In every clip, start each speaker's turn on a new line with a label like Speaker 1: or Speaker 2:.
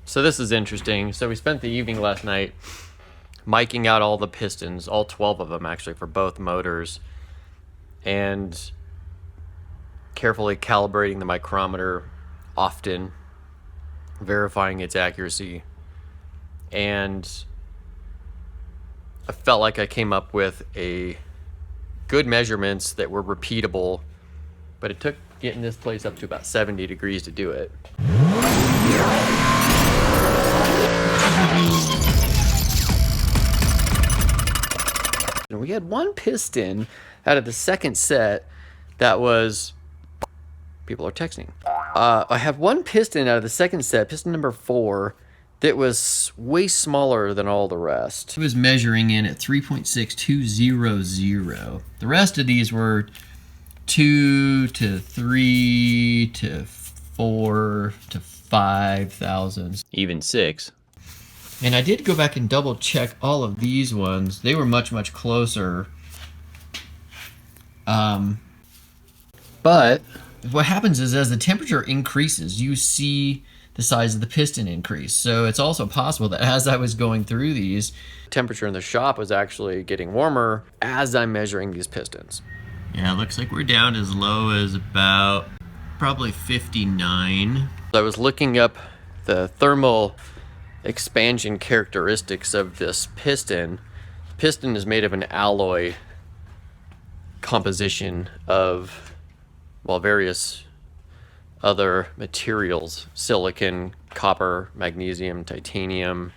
Speaker 1: So this is interesting. So we spent the evening last night miking out all the pistons, all 12 of them actually, for both motors, and carefully calibrating the micrometer often, verifying its accuracy. And I felt like I came up with a good measurements that were repeatable, but it took getting this place up to about 70 degrees to do it. And we had one piston out of the second set that was, people are texting. I have one piston out of the second set, piston number 4, that was way smaller than all the rest. It was measuring in at 3.6200. The rest of these were 2 to 3 to 4 to 5 thousandths, even 6. And I did go back and double check all of these ones. They were much, much closer. But what happens is as the temperature increases, you see the size of the piston increase. So it's also possible that as I was going through these, temperature in the shop was actually getting warmer as I'm measuring these pistons. Yeah, it looks like we're down as low as about probably 59. I was looking up the thermal expansion characteristics of this piston. The piston is made of an alloy composition of, well, various other materials: silicon, copper, magnesium, titanium.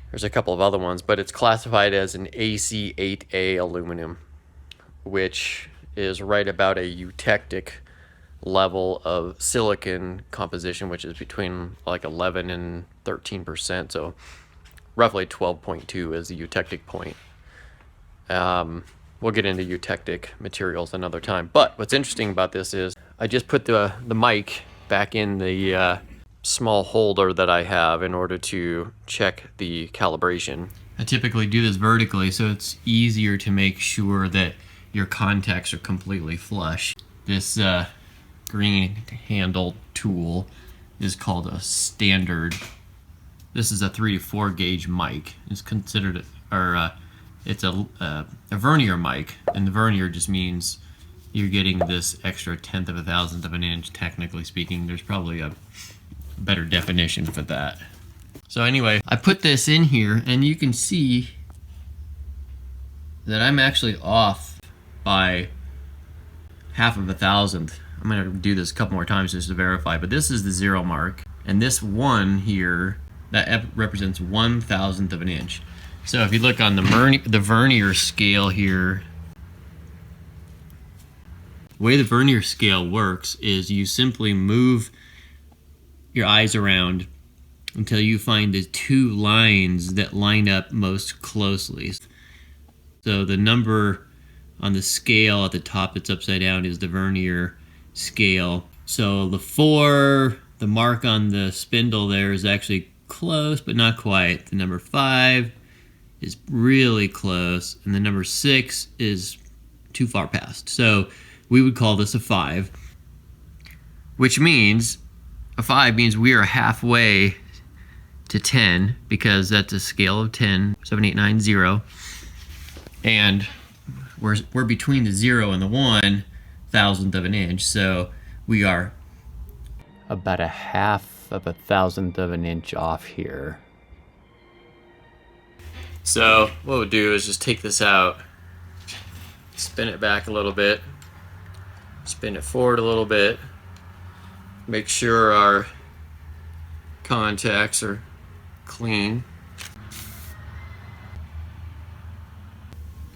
Speaker 1: There's a couple of other ones, but it's classified as an AC8A aluminum, which is right about a eutectic level of silicon composition, which is between like 11 and 13%, so roughly 12.2 is the eutectic point. We'll get into eutectic materials another time. But what's interesting about this is I just put the mic back in the small holder that I have in order to check the calibration. I typically do this vertically, so it's easier to make sure that your contacts are completely flush. This green handled tool is called a standard. This is a 3 to 4 gauge mic. It's considered, it's a vernier mic, and the vernier just means you're getting this extra 1/10 of a thousandth of an inch, technically speaking. There's probably a better definition for that. So anyway, I put this in here, and you can see that I'm actually off by 1/2 of a thousandth. I'm gonna do this a couple more times just to verify, but this is the 0 mark, and this 1 here, that represents 1/1000th of an inch. So if you look on the vernier scale here, the way the vernier scale works is you simply move your eyes around until you find the 2 lines that line up most closely. So the number on the scale at the top that's upside down is the vernier scale. So the 4, the mark on the spindle there, is actually close but not quite. The number 5 is really close, and the number 6 is too far past. So we would call this a 5, which means a 5 means we are halfway to 10, because that's a scale of 10, 7, 8, 9, 0, and we're between the 0 and the 1/1000th of an inch, so we are about a 1/2 of a thousandth of an inch off here. So what we'll do is just take this out, spin it back a little bit, spin it forward a little bit, make sure our contacts are clean.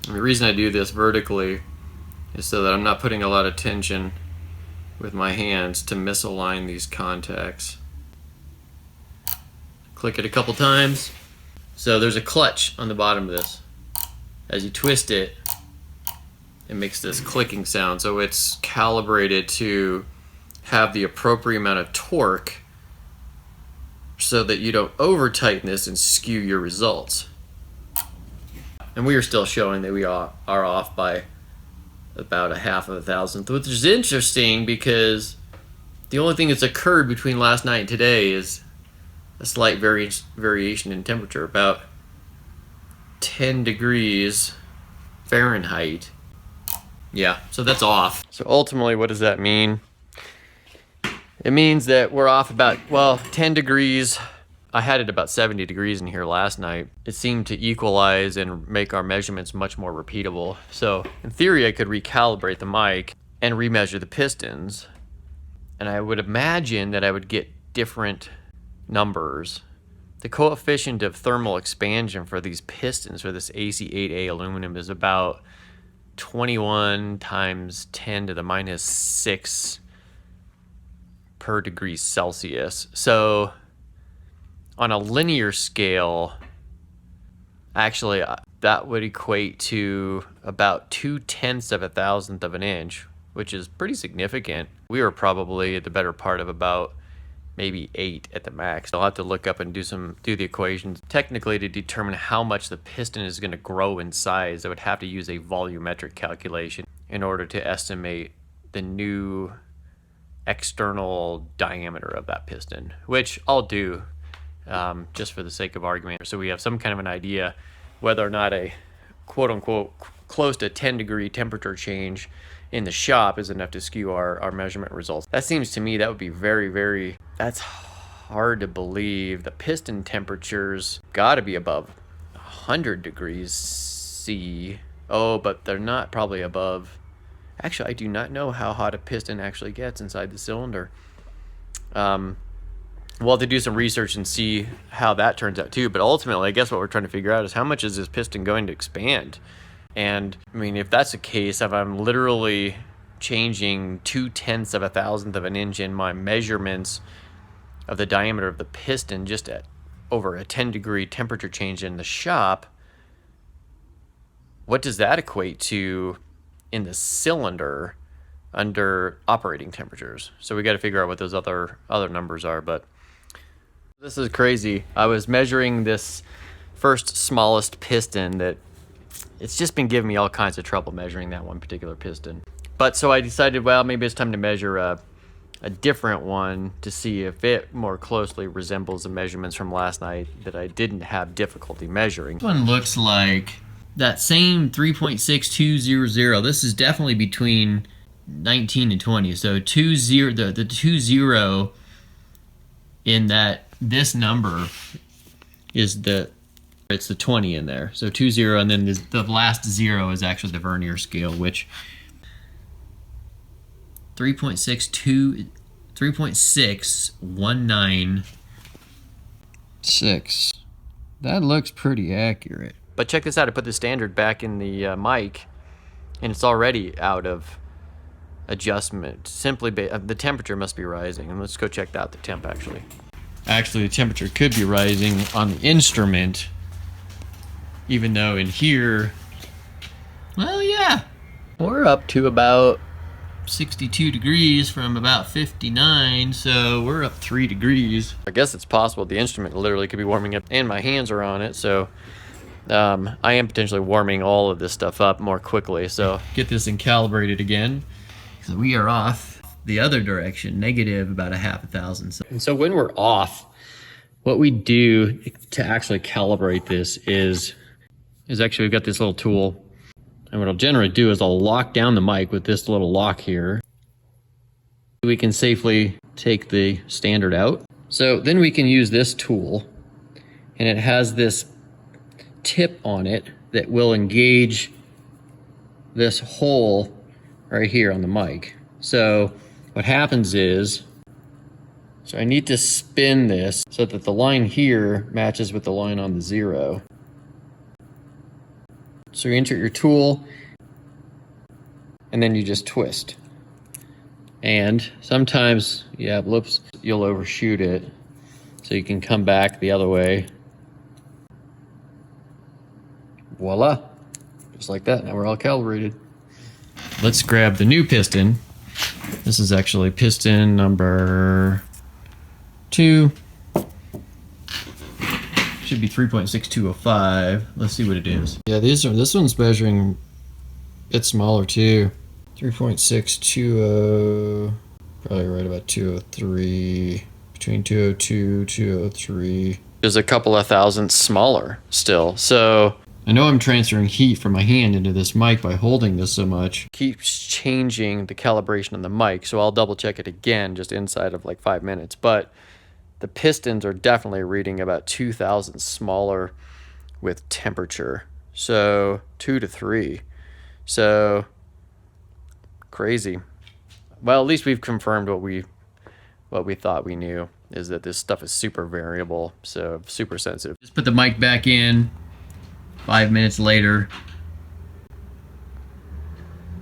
Speaker 1: And the reason I do this vertically is so that I'm not putting a lot of tension with my hands to misalign these contacts. Click it a couple times. So there's a clutch on the bottom of this. As you twist it, it makes this clicking sound. So it's calibrated to have the appropriate amount of torque so that you don't over tighten this and skew your results. And we are still showing that we are off by about a 1/2 of a thousandth, which is interesting because the only thing that's occurred between last night and today is a slight variation in temperature, about 10 degrees Fahrenheit. Yeah, so that's off. So ultimately, what does that mean? It means that we're off about, well, 10 degrees. I had it about 70 degrees in here last night. It seemed to equalize and make our measurements much more repeatable. So in theory, I could recalibrate the mic and remeasure the pistons. And I would imagine that I would get different numbers. The coefficient of thermal expansion for these pistons, for this AC8A aluminum, is about 21 times 10 to the minus 6 per degree Celsius. So on a linear scale, actually that would equate to about 2/10 of a thousandth of an inch, which is pretty significant. We were probably at the better part of about maybe 8 at the max. I'll have to look up and do the equations. Technically, to determine how much the piston is going to grow in size, I would have to use a volumetric calculation in order to estimate the new external diameter of that piston, which I'll do just for the sake of argument. So we have some kind of an idea whether or not a quote-unquote close to 10 degree temperature change in the shop is enough to skew our measurement results. That seems to me that would be very, that's hard to believe. The piston temperatures got to be above 100 degrees C. Oh, but they're not probably above. Actually, I do not know how hot a piston actually gets inside the cylinder. We'll have to do some research and see how that turns out too. But ultimately, I guess what we're trying to figure out is how much is this piston going to expand? And I mean, if that's the case, if I'm literally changing 2/10 of a thousandth of an inch in my measurements of the diameter of the piston just at over a 10 degree temperature change in the shop, what does that equate to in the cylinder under operating temperatures? So we got to figure out what those other numbers are. But this is crazy. I was measuring this first smallest piston that it's just been giving me all kinds of trouble measuring that one particular piston. But so I decided, well, maybe it's time to measure a different one to see if it more closely resembles the measurements from last night that I didn't have difficulty measuring. This one looks like that same 3.6200. This is definitely between 19 and 20. So the 20 in that, this number is it's the 20 in there. So 20, and then the last 0 is actually the vernier scale, which 3.6196. That looks pretty accurate. But check this out. I put the standard back in the mic, and it's already out of adjustment. Simply the temperature must be rising. And let's go check out the temp actually. Actually, the temperature could be rising on the instrument, even though in here, well, yeah, we're up to about 62 degrees from about 59, so we're up 3 degrees. I guess it's possible the instrument literally could be warming up, and my hands are on it, so I am potentially warming all of this stuff up more quickly. So get this thing calibrated again. So we are off the other direction, negative about 0.5 thousandths. And so when we're off, what we do to actually calibrate this is actually we've got this little tool, and what I'll generally do is I'll lock down the mic with this little lock here. We can safely take the standard out. So then we can use this tool, and it has this tip on it that will engage this hole right here on the mic. So what happens is, so I need to spin this so that the line here matches with the line on the 0. So you insert your tool, and then you just twist. And sometimes, yeah, whoops, you'll overshoot it. So you can come back the other way. Voila, just like that. Now we're all calibrated. Let's grab the new piston. This is actually piston number 2. Should be 3.6205. Let's see what it is. Yeah, this one's measuring, it's smaller too. 3.620, probably right about 203, between 202, 203.
Speaker 2: There's a couple of thousandths smaller still. So
Speaker 1: I know I'm transferring heat from my hand into this mic by holding this so much.
Speaker 2: Keeps changing the calibration on the mic, so I'll double check it again just inside of like 5 minutes. But the pistons are definitely reading about 2,000 smaller with temperature. So 2 to 3. So crazy. Well, at least we've confirmed what we thought we knew, is that this stuff is super variable, so super sensitive.
Speaker 1: Just put the mic back in. 5 minutes later,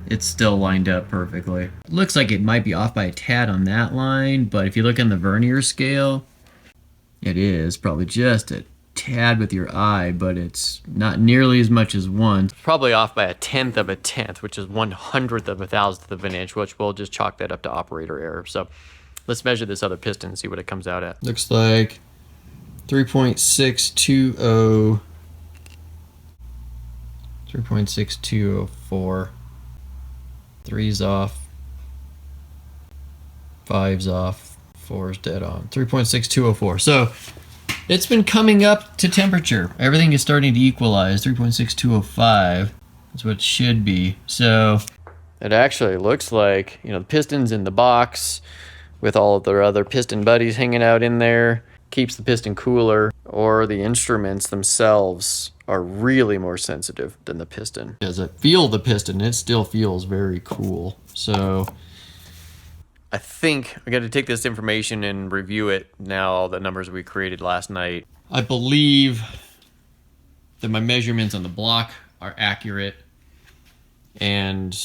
Speaker 1: it's still lined up perfectly. Looks like it might be off by a tad on that line, but if you look on the vernier scale, it is probably just a tad with your eye, but it's not nearly as much as one.
Speaker 2: Probably off by 1/10 of a tenth, which is 1/100th of a thousandth of an inch, which we'll just chalk that up to operator error. So let's measure this other piston and see what it comes out at.
Speaker 1: Looks like 3.620, 3.6204. 3's off, 5's off, 4's dead on. 3.6204. So it's been coming up to temperature. Everything is starting to equalize. 3.6205 is what it should be. So
Speaker 2: it actually looks like, you know, the pistons in the box with all of their other piston buddies hanging out in there keeps the piston cooler, or the instruments themselves are really more sensitive than the piston.
Speaker 1: As I feel the piston, it still feels very cool. So
Speaker 2: I think I got to take this information and review it now, all the numbers we created last night.
Speaker 1: I believe that my measurements on the block are accurate and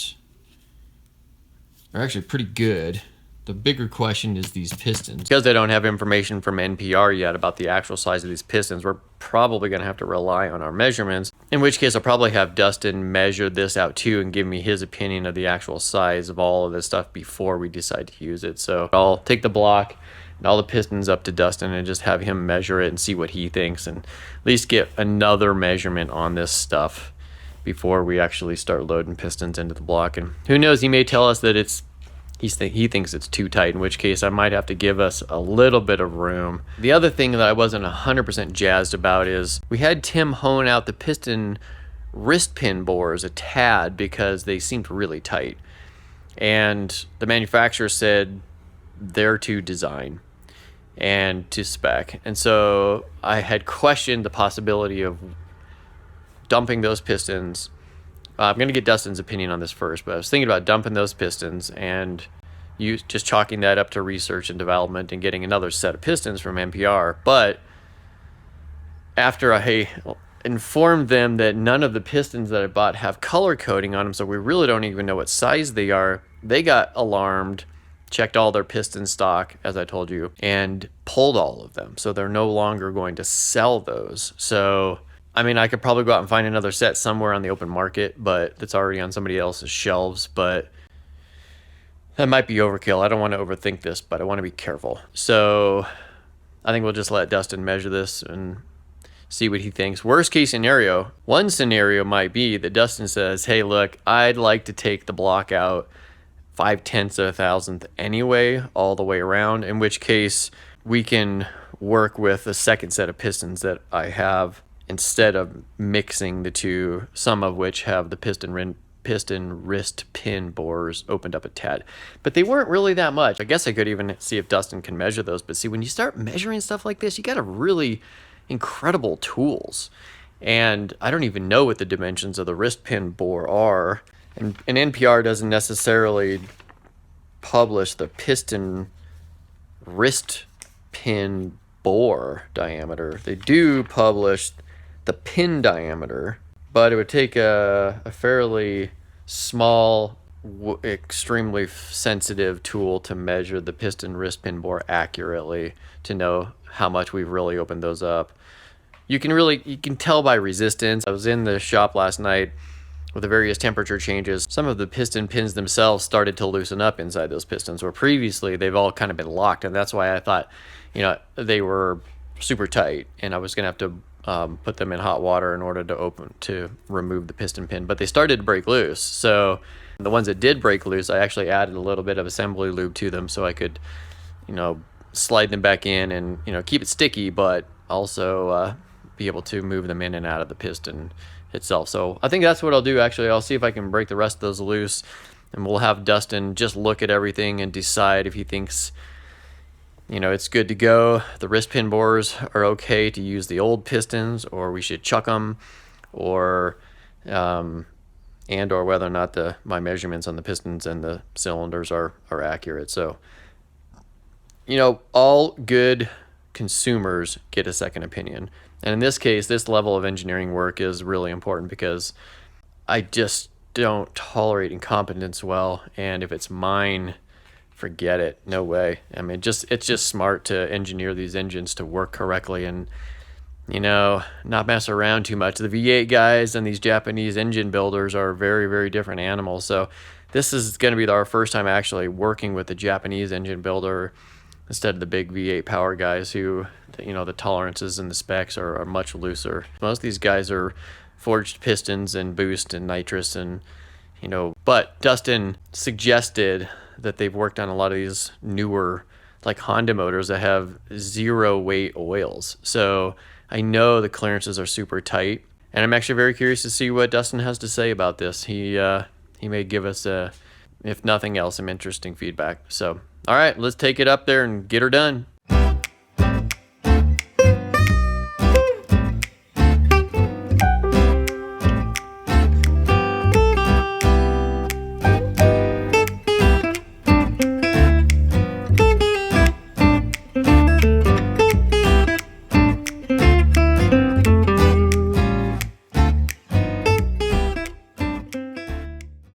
Speaker 1: are actually pretty good. The bigger question is these pistons.
Speaker 2: Because I don't have information from NPR yet about the actual size of these pistons, we're probably going to have to rely on our measurements, in which case I'll probably have Dustin measure this out too and give me his opinion of the actual size of all of this stuff before we decide to use it. So I'll take the block and all the pistons up to Dustin and just have him measure it and see what he thinks, and at least get another measurement on this stuff before we actually start loading pistons into the block. And who knows, he may tell us that he thinks it's too tight, in which case I might have to give us a little bit of room. The other thing that I wasn't 100% jazzed about is we had Tim hone out the piston wrist pin bores a tad because they seemed really tight. And the manufacturer said they're to design and to spec. And so I had questioned the possibility of dumping those pistons. I'm going to get Dustin's opinion on this first, but I was thinking about dumping those pistons and just chalking that up to research and development and getting another set of pistons from NPR. But after I informed them that none of the pistons that I bought have color coding on them, so we really don't even know what size they are, they got alarmed, checked all their piston stock, as I told you, and pulled all of them. So they're no longer going to sell those. So I mean, I could probably go out and find another set somewhere on the open market, but that's already on somebody else's shelves, but that might be overkill. I don't want to overthink this, but I want to be careful. So I think we'll just let Dustin measure this and see what he thinks. Worst case scenario, one scenario might be that Dustin says, hey, look, I'd like to take the block out 0.5 of a thousandth anyway, all the way around, in which case we can work with a second set of pistons that I have, instead of mixing the two, some of which have the piston wrist pin bores opened up a tad. But they weren't really that much. I guess I could even see if Dustin can measure those. But see, when you start measuring stuff like this, you got a really incredible tools. And I don't even know what the dimensions of the wrist pin bore are. And NPR doesn't necessarily publish the piston wrist pin bore diameter. They do publish the pin diameter, but it would take a fairly small, extremely sensitive tool to measure the piston wrist pin bore accurately to know how much we've really opened those up. You can tell by resistance. I was in the shop last night with the various temperature changes. Some of the piston pins themselves started to loosen up inside those pistons, where previously they've all kind of been locked, and that's why I thought, they were super tight, and I was gonna have to put them in hot water in order to remove the piston pin, but they started to break loose. So the ones that did break loose, I actually added a little bit of assembly lube to them so I could, slide them back in and, you know, keep it sticky, but also be able to move them in and out of the piston itself. So I think that's what I'll do. Actually, I'll see if I can break the rest of those loose, and we'll have Dustin just look at everything and decide if he thinks, you know, it's good to go. The wrist pin bores are okay to use the old pistons, or we should chuck them, or or whether or not my measurements on the pistons and the cylinders are accurate. So, you know, all good consumers get a second opinion. And in this case, this level of engineering work is really important because I just don't tolerate incompetence well. And if it's mine, forget it. No way. I mean, it's just smart to engineer these engines to work correctly and, you know, not mess around too much. The V8 guys and these Japanese engine builders are very, very different animals. So this is going to be our first time actually working with the Japanese engine builder instead of the big V8 power guys who, you know, the tolerances and the specs are much looser. Most of these guys are forged pistons and boost and nitrous and, you know, but Dustin suggested that they've worked on a lot of these newer, like Honda motors that have 0 weight oils. So I know the clearances are super tight, and I'm actually very curious to see what Dustin has to say about this. He may give us, if nothing else, some interesting feedback. So, all right, let's take it up there and get her done.